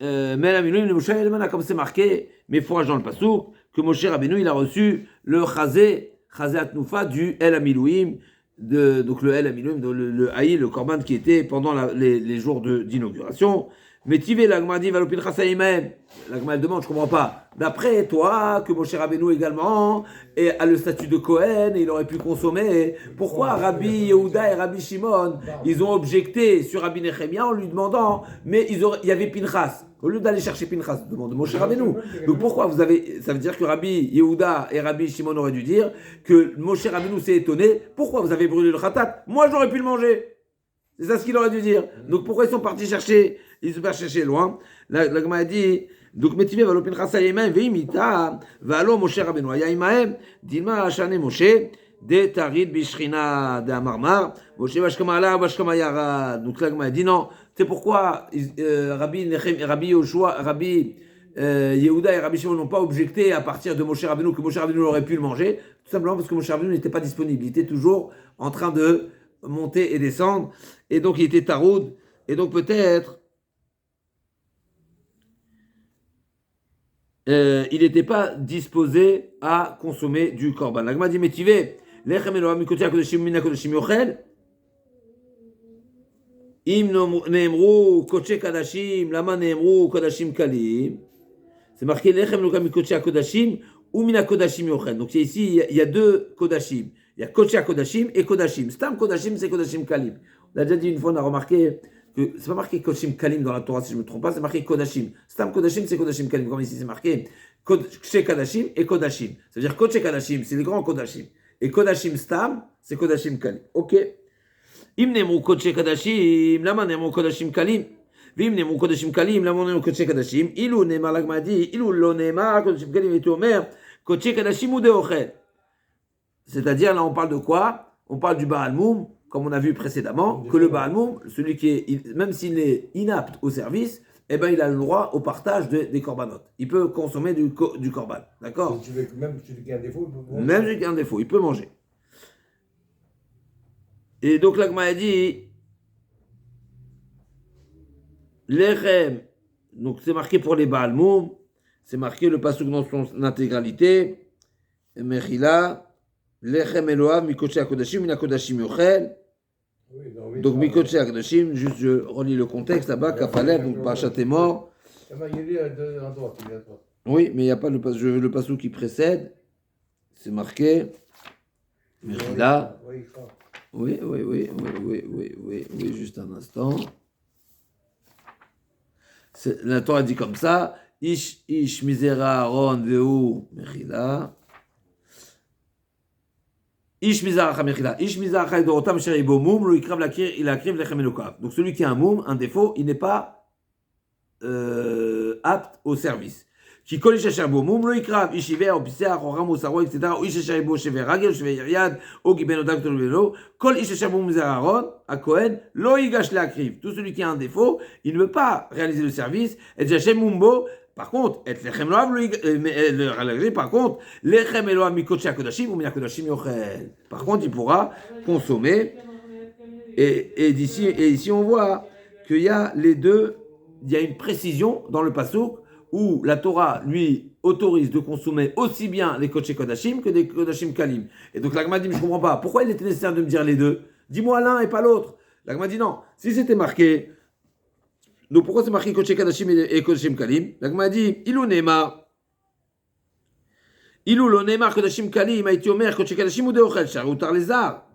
[SPEAKER 1] Mel Aminuim le Moshe Yalemana, comme c'est marqué, mais fourrage dans le Passouk, que Moshe Rabbeinu, il a reçu le Chazé Atnoufa du El Amilouim. Donc le El Amilouim, le Haï, le Korban qui était pendant les jours d'inauguration. Mais Tivé, l'Agma dit, va l'Opinchas Haïmem. L'Agma elle demande, je ne comprends pas. D'après toi, que Moshe Rabbeinu également a le statut de Cohen et il aurait pu consommer, pourquoi Rabbi Yehuda et Rabbi Shimon, ils ont objecté sur Rabbi Nechemia en lui demandant, mais il y avait Pinchas. Au lieu d'aller chercher Pinchas, demande Moshe Rabbeinu. Donc pourquoi ça veut dire que Rabbi Yehuda et Rabbi Shimon auraient dû dire que Moshe Rabbeinu s'est étonné, pourquoi vous avez brûlé le khatat? Moi j'aurais pu le manger. C'est ça ce qu'il aurait dû dire. Donc pourquoi ils sont partis chercher? Ils sont partis chercher loin. La Gemara a dit, donc Metivé va l'opin chassa yemaim veimita va allo Moshe Rabbeinu yaimaim dilma ashane Moshe de tarid bishrina de amarmar Moshe vashkama ala vashkama yara. Donc la Gemara a dit non. C'est pourquoi Rabbi Yoshua, Rabbi Yehuda et Rabbi Shimon n'ont pas objecté à partir de Moshe Rabbeinu que Moshe Rabbeinu aurait pu le manger, tout simplement parce que Moshe Rabbeinu n'était pas disponible. Il était toujours en train de monter et descendre, et donc il était taroud, et donc peut-être il n'était pas disposé à consommer du korban. La Gemara dit, mais tu veux, lechem Elohim mikotei hakodashim min hakodashim yochel, im neemru kodesh kadashim, lama neemru kodashim kalim. C'est marqué lechem Elohim mikotei hakodashim ou min hakodashim yochel. Donc ici, il y a deux kodashim. Il y a kodesh kodashim et kodashim. Stam kodashim, c'est kodashim kalim. On a déjà dit une fois, on a remarqué que c'est pas marqué kodashim kalim dans la Torah, si je ne me trompe pas, c'est marqué kodashim. Stam kodashim, c'est kodashim kalim. Comme ici, c'est marqué Kodesh Kadashim et Kodashim. C'est-à-dire Kodesh Kadashim, c'est les grands Kodashim. Et Kodashim Stam, c'est Kodashim Kalim. Ok. Im Nemru Kodesh Kadashim, lama Nemru Kodashim Kalim. Vim Nemru Kodashim Kalim, lama Nemru Kodesh Kadashim. Ilou Nemar Lagmadi, Ilou Lo Nemar Kodashim Kalim et Omer, Kodesh Kadashim ou Deochel. C'est-à-dire, là, on parle de quoi? On parle du Baal Moum, comme on a vu précédemment, que le Baal Moum, celui qui est, même s'il est inapte au service, eh ben, il a le droit au partage des corbanotes. Il peut consommer du corban. D'accord?
[SPEAKER 2] Même celui qui a un défaut, il peut manger.
[SPEAKER 1] Même celui qui a un défaut, il peut manger. Et donc, l'Agma a dit, l'Echem, donc c'est marqué pour les Baal Moum, c'est marqué le pasuk dans son intégralité, Mechila, Lechem Eloav, Mikoché Akodashim, Minakodashim Yochel. Donc, Mikoché Akodashim, juste je relis le contexte là-bas, Kafaleb, donc Pachat est mort.
[SPEAKER 2] Il est à droite, il est à droite.
[SPEAKER 1] Oui, mais il n'y a pas le pasuk qui précède, c'est marqué, Mechila. Oui, juste un instant. La Torah dit comme ça, Ish Mizera Aaron Veu Mechila. Ish Mizara Mechila. Ish Mizara Dorotam Sheribo Moum, lo ikrav lakir, il akriv lechem elokav. Donc celui qui a un moum, un défaut, il n'est pas apte au service. Qui colle Ish Sheribo Moum, lo ikrav, Ish Iver, Opisea, Roram, Osaro, etc. Ou Ish Sheribo Shever Ragel, Shever Yariad, Ogi Ben Odak Tolvelo, Kol Ish Sheribo Mizera Aaron, à Cohen, lo igash lakriv. Tout celui qui a un défaut, il ne veut pas réaliser le service, et Jachem Mumbo. Par contre, par contre, par contre, il pourra consommer. Et ici, on voit qu'il y a les deux, il y a une précision dans le pasuk où la Torah lui autorise de consommer aussi bien les Kodesh Kodashim que des Kodashim Kalim. Et donc l'Agma dit, mais je ne comprends pas, pourquoi il était nécessaire de me dire les deux? Dis-moi l'un et pas l'autre. L'Agma dit non, si c'était marqué. Donc pourquoi c'est marqué Kodesh Kadashim et Kodashim Kalim? L'Agma dit, Ilou Neymar. Ilou lo Neymar Kodashim Kalim, a été omer Kodesh Kadashim ou Deochel, char ou tar les arts.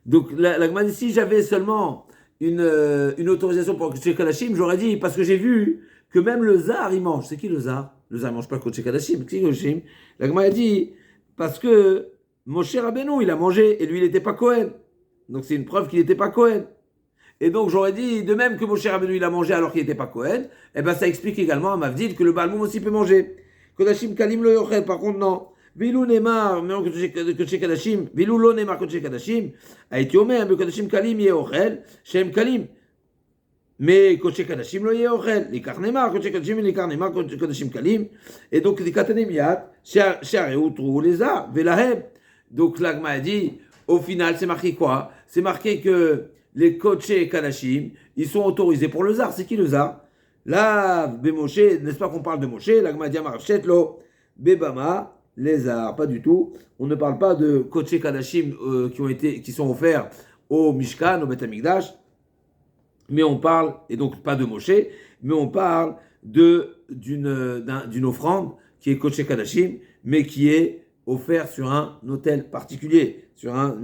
[SPEAKER 1] Donc l'Agma dit, si j'avais seulement une autorisation pour Kodesh Kadashim, j'aurais dit, parce que j'ai vu que même le zar, il mange. C'est qui le zar? Le zar ne mange pas Kodesh Kadashim. C'est qui Kodashim? L'Agma a dit, parce que Moshe Rabbeinu, il a mangé, et lui, il n'était pas Cohen. Donc c'est une preuve qu'il n'était pas Cohen. Et donc j'aurais dit, de même que Moshe Rabbeinu, il a mangé alors qu'il n'était pas Cohen, et ben ça explique également à Mavdil que le Baal Moum aussi peut manger. Kodashim Kalim le Yochel, par contre, non. Vilou Neymar, Kodesh Kadashim, Vilou lo Neymar Kodesh Kadashim, a été omer, mais Kodashim Kalim Yeochel, Shem Kalim. Mais Kodesh Kadashim lo Yeochel, les Karnemar, Kodesh Kadashim, les Karnemar, Kodashim Kalim. Et donc, les Katanemiat, Shareu Trou les a, Velahem. Donc, l'Agma a dit, au final, c'est marqué quoi? C'est marqué que les Kodesh Kadashim, ils sont autorisés pour le zar. C'est qui le zar? Là, Bemoshe, n'est-ce pas qu'on parle de Moshe? L'Agma dit Amarchetlo, Bebama. Les arts, pas du tout. On ne parle pas de Kodesh Kadashim qui sont offerts au Mishkan, au Beth Amikdash, mais on parle, et donc pas de Moshe, mais on parle d'une offrande qui est Kodesh Kadashim, mais qui est offerte sur un autel particulier, sur un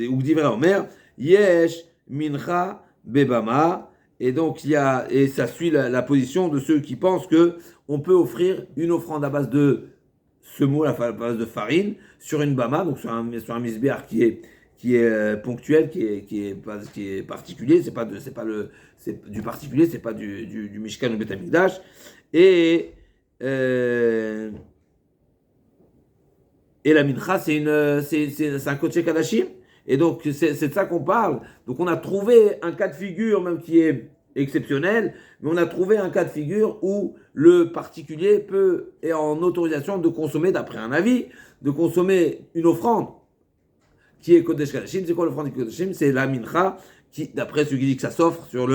[SPEAKER 1] Ougdivra Omer, Yesh Mincha Bebama, et donc et ça suit la position de ceux qui pensent que on peut offrir une offrande à base de semoule à base de farine sur une bama, donc sur un misbéar qui est ponctuel, qui est particulier, c'est du particulier, c'est pas du Mishkan ou Beth Amikdash, et la mincha c'est un Kodesh Kadashim, et donc c'est de ça qu'on parle. Donc on a trouvé un cas de figure même qui est exceptionnel, mais on a trouvé un cas de figure où le particulier est en autorisation de consommer, d'après un avis, de consommer une offrande qui est Kodesh Kadashim. C'est quoi l'offrande de Kodashim? C'est la mincha, qui, d'après celui qui dit que ça s'offre sur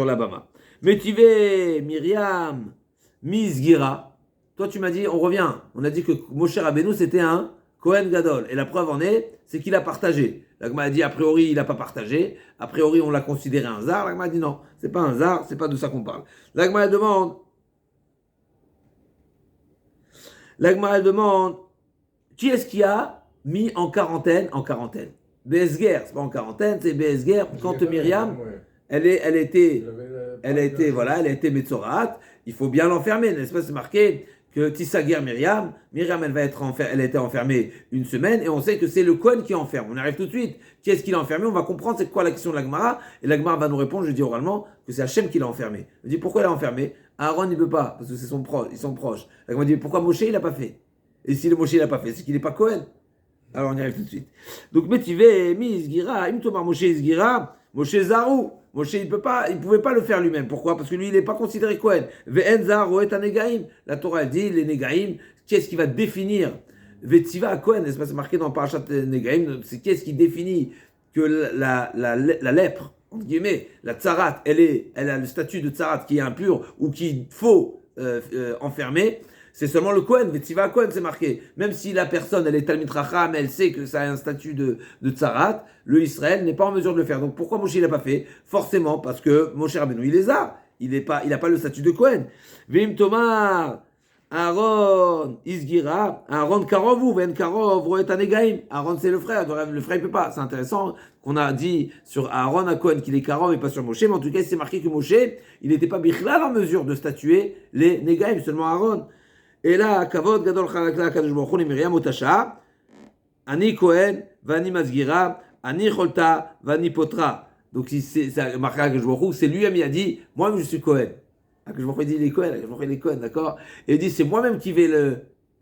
[SPEAKER 1] la bama. Métivé, Myriam, Mizgira. Toi tu m'as dit, on a dit que Moshe Rabbeinu c'était un Kohen Gadol. Et la preuve en est, c'est qu'il a partagé. L'Agma a dit, a priori, il n'a pas partagé. A priori, on l'a considéré un zar. L'Agma a dit non, c'est pas un zar, c'est pas de ça qu'on parle. L'Agma demande, La Gemara elle demande, qui est-ce qui a mis en quarantaine? Besger, c'est pas en quarantaine, c'est Besger, quand Myriam, elle a été Metzorat, il faut bien l'enfermer, n'est-ce pas? C'est marqué que Tissaguer Myriam, elle a été enfermée une semaine, et on sait que c'est le Kohen qui enferme. On arrive tout de suite. Qui est-ce qui l'a enfermé? On va comprendre c'est quoi la question de la Gemara, et la Gemara va nous répondre, je dis oralement, que c'est Hachem qui l'a enfermé. Je dis pourquoi il l'a enfermé? Aaron il ne peut pas, parce que ils sont proches. La Gemara dit pourquoi Moshe il n'a pas fait? Et si le Moshe il n'a pas fait, c'est qu'il n'est pas Kohen. Alors on y arrive tout de suite. Donc Métivé, Isgira, Imtomar Moshe Isgira, Moshe Zarou. Moshe il pouvait pas le faire lui-même. Pourquoi? Parce que lui il n'est pas considéré Kohen. Ve'en Zarou et Anegaim. La Torah elle dit les Negaim, qu'est-ce qui va définir Vetiva Kohen, n'est-ce pas? C'est marqué dans Parashat Negaim, c'est qu'est-ce qui définit que la lèpre, entre guillemets, la tsarat, elle a le statut de tsarat qui est impur ou qu'il faut enfermer. C'est seulement le Kohen, Vetiva Kohen, c'est marqué. Même si la personne, elle est Talmid Racham, elle sait que ça a un statut de tsarat, le Israël n'est pas en mesure de le faire. Donc pourquoi Moshe il l'a pas fait? Forcément parce que Moshe Rabbeinu, il les a. Il n'a pas le statut de Kohen. Vim Tomar, Aaron, Isgira, Aaron Karovu, Ven Karov, Roet Anegaim. Aaron c'est le frère, le frère il peut pas. C'est intéressant qu'on a dit sur Aaron à Kohen qu'il est Karov et pas sur Moshe, mais en tout cas c'est marqué que Moshe, il n'était pas Bichlal en mesure de statuer les Negaim, seulement Aaron. Et là, Kavod Gadol Chalakla Kadosh Baruch Hu Miriam Otasha, Ani Kohen, Vani Mazgira, Ani Cholta, Vani Potra. Donc c'est marqué à Kadosh Baruch Hu, c'est lui-même qui a dit, moi je suis Kohen. Kadosh Baruch Hu dit il est Kohen, Kadosh Baruch Hu il est Kohen, d'accord? Et il dit c'est moi-même qui vais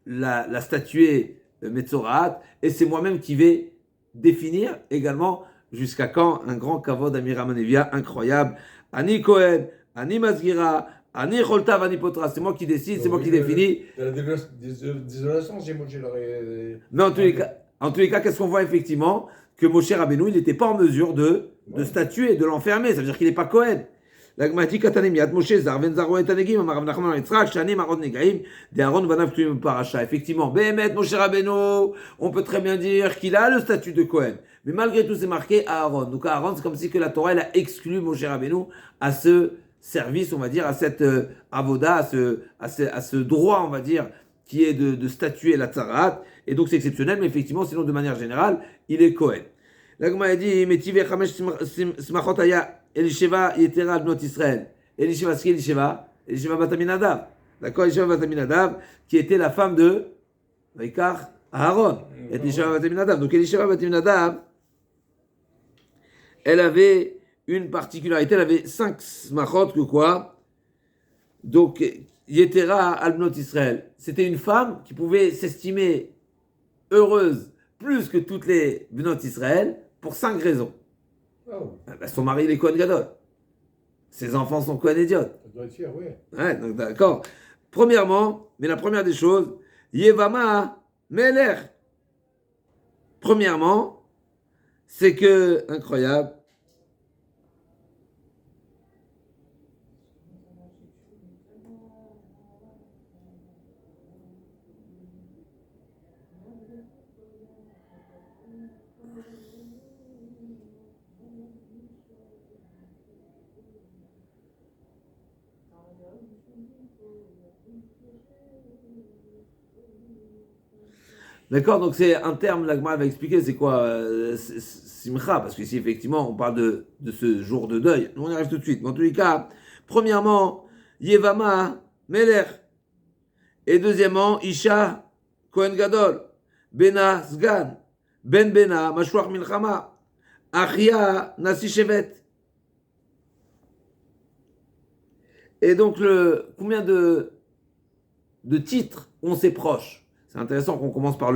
[SPEAKER 1] la statuer Metzorat, et c'est moi-même qui vais définir également jusqu'à quand un grand Kavod Amiram Anevia incroyable. Ani Kohen, Ani Mazgira, Ani Cholta Vani Potra, c'est moi qui décide, c'est moi qui définis.
[SPEAKER 2] Désolation, j'ai Moshe l'aurait.
[SPEAKER 1] Mais en tous les cas, qu'est-ce qu'on voit effectivement? Que Moshe Rabbeinu, il n'était pas en mesure de statuer, de l'enfermer, ça veut dire qu'il n'est pas Kohen. La Gmati Katanemiat, Moshe Zar, Ben Zaro et Tanegim, Amarav Nachman Yitzhak, Shanim, Aaron Negaim, de Aaron Vanav Kuyum Paracha. Effectivement, Behemet, Moshe Rabbeinu, on peut très bien dire qu'il a le statut de Kohen. Mais malgré tout, c'est marqué à Aaron. Donc Aaron, c'est comme si que la Torah, elle a exclu Moshe Rabbeinu à ce service, on va dire, à cette avoda, à ce droit, on va dire, qui est de statuer la tzarat. Et donc c'est exceptionnel, mais effectivement, sinon de manière générale, il est Kohen. La Gemara dit, Metive Chamesh Smachot Aya Elisheva Yetera Bnot Israël. Elisheva, c'est qui Elisheva? Elisheva Bat Aminadav. D'accord, Elisheva Bat Aminadav, qui était la femme de Vaikar Aaron. Elisheva Bat Aminadav. Donc Elisheva Bat Aminadav, elle avait une particularité, elle avait 5 smachot que quoi? Donc, Yetera Albnot Israël. C'était une femme qui pouvait s'estimer heureuse plus que toutes les Bnot Israël pour 5 raisons.
[SPEAKER 2] Oh.
[SPEAKER 1] Son mari, il est Kohen Gadol. Ses enfants sont Kohen Idiot.
[SPEAKER 2] Ça doit être fier, oui.
[SPEAKER 1] Ouais, donc d'accord. Premièrement, mais la première des choses, Yevama Meler. Premièrement, c'est que, incroyable, d'accord, donc c'est un terme, la Gemara va expliquer c'est quoi simcha, parce que si effectivement on parle de ce jour de deuil, on y arrive tout de suite. Mais en tous les cas, premièrement, Yevama Meler, et deuxièmement, Isha Kohen Gadol, Bena Sgan, Ben Bena, Mashwar Milchama, Achia Nasi Shevet. Et donc, combien de titres ont ses proches? C'est intéressant qu'on commence par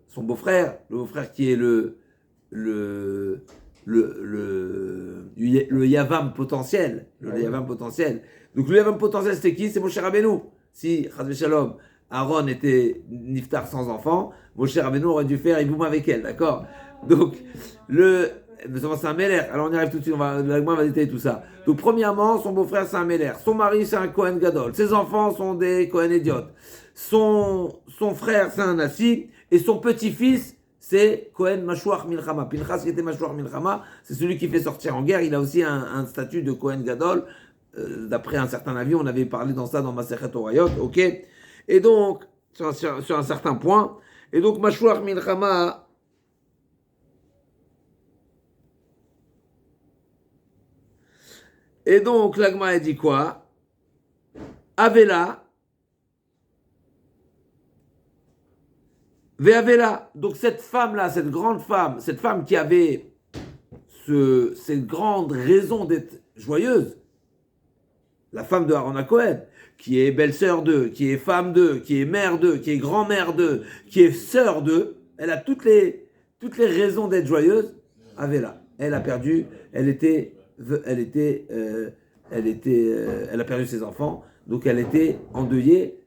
[SPEAKER 1] son beau-frère, le beau-frère qui est le Yavam potentiel. Le Yavam potentiel. Donc le Yavam potentiel, c'était qui? C'est Moshe Rabbeinu. Si, Chaz Shalom, Aaron était Niftar sans enfant, Moshe Rabbeinu aurait dû faire Iboum avec elle, d'accord? Donc, c'est un Meler. Alors on y arrive tout de suite, la Gemara va détailler tout ça. Donc premièrement, son beau-frère c'est un Meler. Son mari c'est un Kohen Gadol. Ses enfants sont des Kohen Idiotes. Son frère c'est un Nassi. Et son petit-fils c'est Kohen Mashwar Milchama. Pinchas qui était Mashwar Milchama, c'est celui qui fait sortir en guerre. Il a aussi un statut de Kohen Gadol. D'après un certain avis, on avait parlé dans ça dans Masechet Orayot. Ok. Et donc, sur un certain point. Et donc, Mashouach Milchama. Et donc, l'Agma a dit quoi? Avela. Ve'avela. Donc, cette femme-là, cette grande femme, cette femme qui avait cette grande raison d'être joyeuse, la femme de Aaron Cohen, qui est belle-sœur d'eux, qui est femme d'eux, qui est mère d'eux, qui est grand-mère d'eux, qui est sœur d'eux, elle a toutes les raisons d'être joyeuse. Avela. Elle a perdu, elle a perdu ses enfants, donc elle était endeuillée,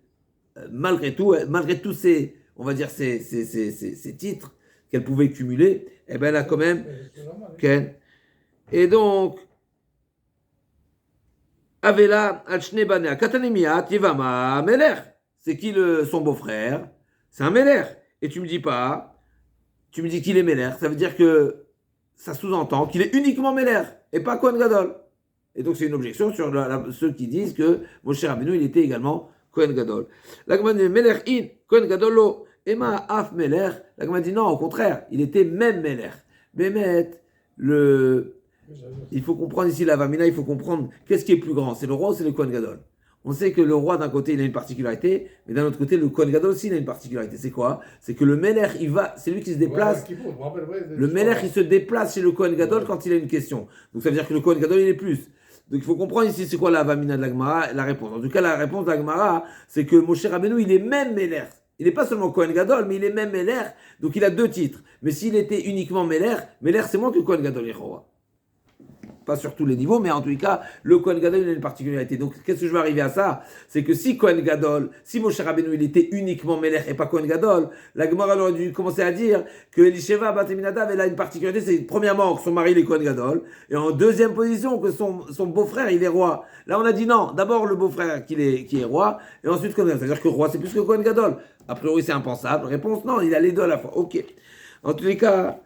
[SPEAKER 1] malgré tous ces, on va dire, ces titres qu'elle pouvait cumuler, et ben elle a quand même,
[SPEAKER 2] C'est normal.
[SPEAKER 1] et donc, Avela Alchne Banea Katanemia Tivama Meler. C'est qui son beau-frère? C'est un Meler. Et tu me dis qu'il est Meler. Ça veut dire que ça sous-entend qu'il est uniquement Meler et pas Kohen Gadol. Et donc c'est une objection sur ceux qui disent que Moshe Rabbeinu il était également Kohen Gadol. La Gemara dit Meler in Kohen Gadol lo Ema af Meler. La Gemara dit non, au contraire, il était même Meler. Bémet il faut comprendre ici la Vamina, il faut comprendre qu'est-ce qui est plus grand, c'est le roi ou c'est le Kohen Gadol. On sait que le roi d'un côté il a une particularité, mais d'un autre côté le Kohen Gadol aussi il a une particularité. C'est quoi? C'est que le Meler c'est lui qui se déplace. Le Meler il se déplace chez le Kohen Gadol quand il a une question. Donc ça veut dire que le Kohen Gadol il est plus. Donc il faut comprendre ici c'est quoi la Vamina de la Gemara, la réponse. En tout cas la réponse de la Gemara c'est que Moshe Rabbeinu il est même Meler. Il n'est pas seulement Kohen Gadol, mais il est même Meler, donc il a deux titres. Mais s'il était uniquement Meler c'est moins que Kohen Gadol et roi. Pas sur tous les niveaux, mais en tous les cas, le Kohen Gadol il a une particularité. Donc, qu'est-ce que je veux arriver à ça? C'est que si Kohen Gadol, si Moshe Rabbeinu il était uniquement Melech et pas Kohen Gadol, la Gemara aurait dû commencer à dire que Elisheva Bat Eminadav elle a une particularité, c'est premièrement que son mari il est Kohen Gadol, et en deuxième position que son beau-frère il est roi. Là on a dit non, d'abord le beau-frère qui est roi, et ensuite Kohen Gadol. C'est-à-dire que roi c'est plus que Kohen Gadol. A priori c'est impensable. Réponse non, il a les deux à la fois. Ok. En tous les cas,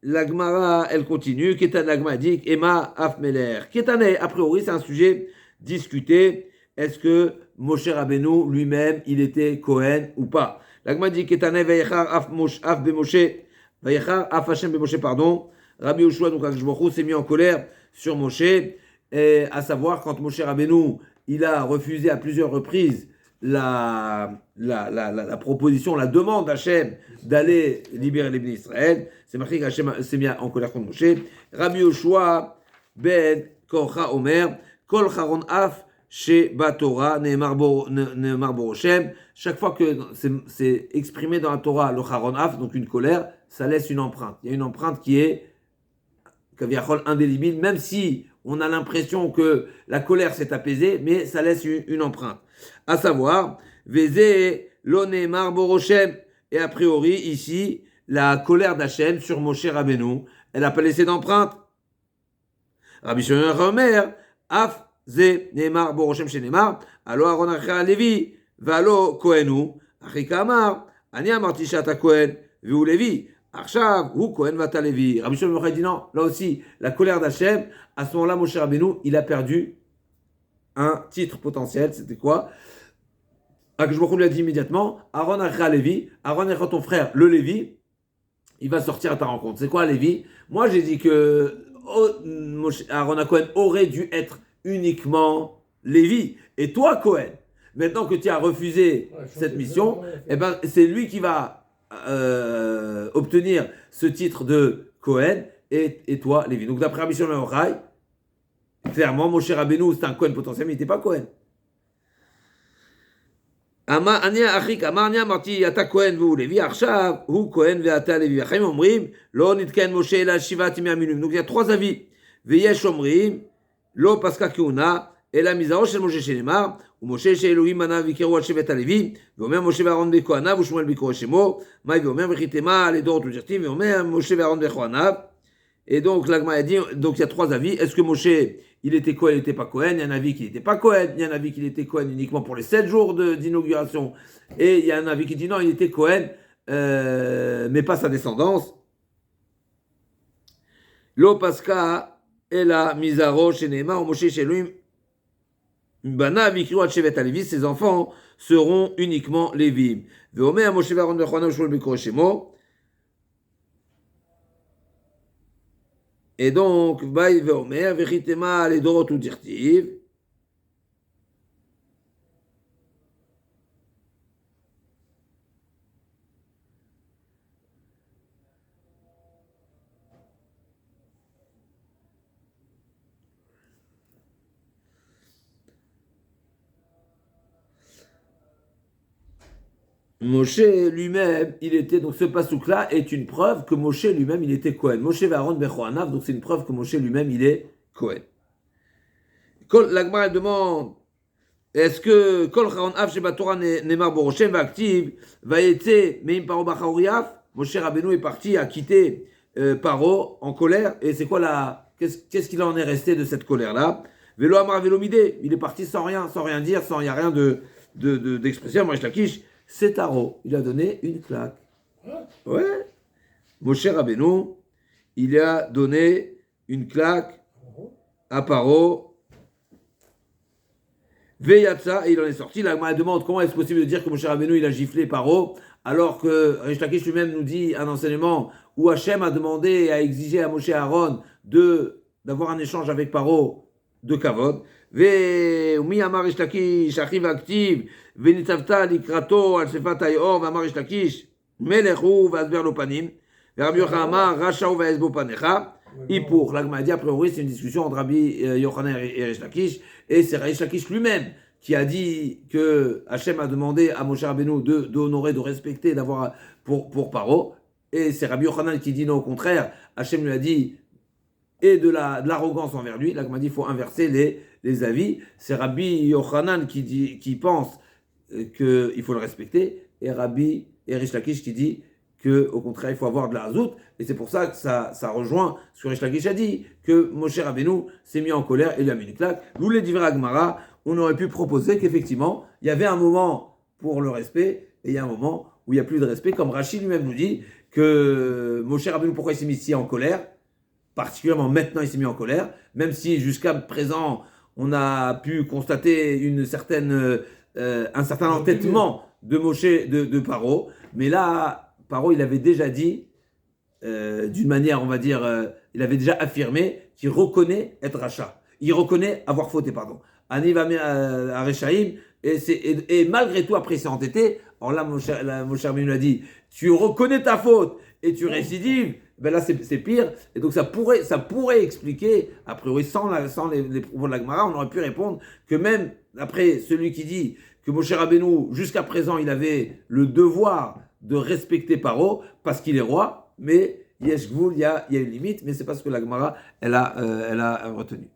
[SPEAKER 1] la Gemara, elle continue. Kétan la Gemara dit Emma Afmeler. Kétané, a priori, c'est un sujet discuté. Est-ce que Moshe Rabbeinu lui-même, il était Kohen ou pas? La Gemara dit Kétané Vayechar Af Bemoshe. Vayechar Af Hashem Bemoshe, pardon. Rabbi Yoshua, donc Akadosh Baruch Hu, s'est mis en colère sur Moshe. Et à savoir, quand Moshe Rabbeinu, il a refusé à plusieurs reprises la proposition, la demande d'Hachem d'aller libérer les bénis d'Israël. C'est marqué qu'Hachem s'est mis en colère contre Moshe. Rabbi Yoshua ben Korcha Omer, Kol Charon Af chez Batora, Neemar Boroshem. Chaque fois que c'est exprimé dans la Torah, le Charon Af, donc une colère, ça laisse une empreinte. Il y a une empreinte qui est Kaviachol indélébile, même si on a l'impression que la colère s'est apaisée, mais ça laisse une empreinte. À savoir, Vézé, Lonemar Boroshem. Et a priori, ici, la colère d'Hachem sur Moshe Rabbeinu, elle n'a pas laissé d'empreinte. Rabbi Shimon Omer, Af Ze Neemar Boroshem Shenemar, Alo Aaron Acha Levi, Valo Kohenu, Achika Amar, Ani Amarti Shata Kohen, Vu Levi. Arshav, ou Kohen Vata Levi. Rabbi Shimon dit non, là aussi, la colère d'Hachem, à ce moment-là, Moshe Rabbeinu, il a perdu un titre potentiel, c'était quoi? Akadosh Baruch Hu lui a dit immédiatement, Aaron Acha Levi, Aaron est ton frère, le Lévi, il va sortir à ta rencontre. C'est quoi Lévi? Moi j'ai dit que Aaron Cohen aurait dû être uniquement Lévi, et toi Cohen. Maintenant que tu as refusé cette mission, eh ben, c'est lui qui va obtenir ce titre de Cohen, et toi Lévi. Donc d'après Rabbi Shimon Yochai, clairement, Moshe Rabbeinu, c'est un Kohen potentiel, mais il n'était pas Kohen. Ania Achik, Amarnia Marti, Ata Kohen, vous Lévi, Arshav, ou Kohen, Veata Lévi. Achim Omrim, Lo Nitken Moshe, La Shiva, Timia Minum. Donc il y a trois avis. Veyesh Omrim, Lo Paska Kiuna, et la Mizao chez Moshe Shenemar, ou Moshe chez Elohim, Mana, Vikeru, Hachevet Alevi, Veomer Moshe Varon Bekoanav, ou Shmuel Biko Shemo, Maï Veomer Vechitema, les Dorot Ujertim, Veomer Moshe Varon Bekoanav. Et donc, l'Agma a dit, donc il y a trois avis. Est-ce que Moshe, il était Kohen, il n'était pas Kohen? Il y a un avis qu'il n'était pas Kohen. Il y a un avis qu'il était Kohen uniquement pour les 7 jours d'inauguration. Et il y a un avis qui dit non, il était Kohen, mais pas sa descendance. Lo Paska, Ela Mizaro, Shenema, Moshe Sheluim, Bana Vikriou Shevet Alevi, ses enfants seront uniquement Lévim. Veomer Moshe Aaron Bechorana Ushmol Bikro Shemo. Et donc, Vaï Veomer, Vechitema les Dorot ou Dirtiv. Moshe lui-même, il était, donc ce pasouk-là est une preuve que Moshe lui-même, il était Kohen. Moshe Aaron Bechoranav, donc c'est une preuve que Moshe lui-même, il est Kohen. L'Agmara demande, est-ce que Kol Charon Av Sheba Torah Nemar Boroshem va active, va été Meim Paro Bachaoriaf, Moshe Rabbeinu est parti à quitter Paro en colère, et c'est quoi qu'est-ce qu'il en est resté de cette colère-là? Velo Amar Velomide, il est parti sans rien dire, il n'y a rien d'expression. Moi, je Lakish, c'est Taro, il a donné une claque. Ouais. Moshe Rabbeinu, il a donné une claque à Paro. Veyatsa, et il en est sorti. La Gemara demande comment est-ce possible de dire que Moshe Rabbeinu il a giflé Paro, alors que Rish Lakish lui-même nous dit un enseignement où Hachem a demandé et a exigé à Moshe Aaron d'avoir un échange avec Paro de Kavod. Mi amar Rish Lakish, achiv aktiv, venitzavta likrato al sefat hayor, amar Rish Lakish, melechu v'asber lo panim, Rabbi Yochanan amar rachau v'esbo panecha. Pour la Gemara dit, a priori, c'est une discussion entre Rabbi Yochanan et Rish Lakish, et c'est Rish Lakish lui-même qui a dit que Hachem a demandé à Moshe Rabbeinu d'honorer, de respecter, d'avoir pour Paro, et c'est Rabbi Yochanan qui dit non, au contraire, Hachem lui a dit, et de l'arrogance envers lui. La Gemara dit, il faut inverser les avis. C'est Rabbi Yochanan qui pense qu'il faut le respecter, et Rish Lakish qui dit qu'au contraire, il faut avoir de la hazout, et c'est pour ça que ça rejoint ce que Rish Lakish a dit, que Moshe Rabbeinu s'est mis en colère et lui a mis une claque. Nous, les divers Agmara, on aurait pu proposer qu'effectivement, il y avait un moment pour le respect, et il y a un moment où il n'y a plus de respect, comme Rachid lui-même nous dit, que Moshe Rabbeinu, pourquoi il s'est mis ici en colère, particulièrement maintenant il s'est mis en colère, même si jusqu'à présent, on a pu constater un certain entêtement de Moshe, de Paro, mais là, Paro, il avait déjà dit, d'une manière, on va dire, il avait déjà affirmé qu'il reconnaît être rachat. Il reconnaît avoir fauté, pardon. Aniv à Rechaim, et malgré tout, après, il s'est entêté. Alors là, Moshe Rabbeinu lui a dit, tu reconnais ta faute et tu récidives. Ben là, c'est pire. Et donc, ça pourrait expliquer, a priori, sans les propos de la Gemara, on aurait pu répondre que même après celui qui dit que Moshe Rabbeinu, jusqu'à présent, il avait le devoir de respecter Paro parce qu'il est roi, mais il y a une limite, mais c'est pas ce que la Gemara elle a retenu.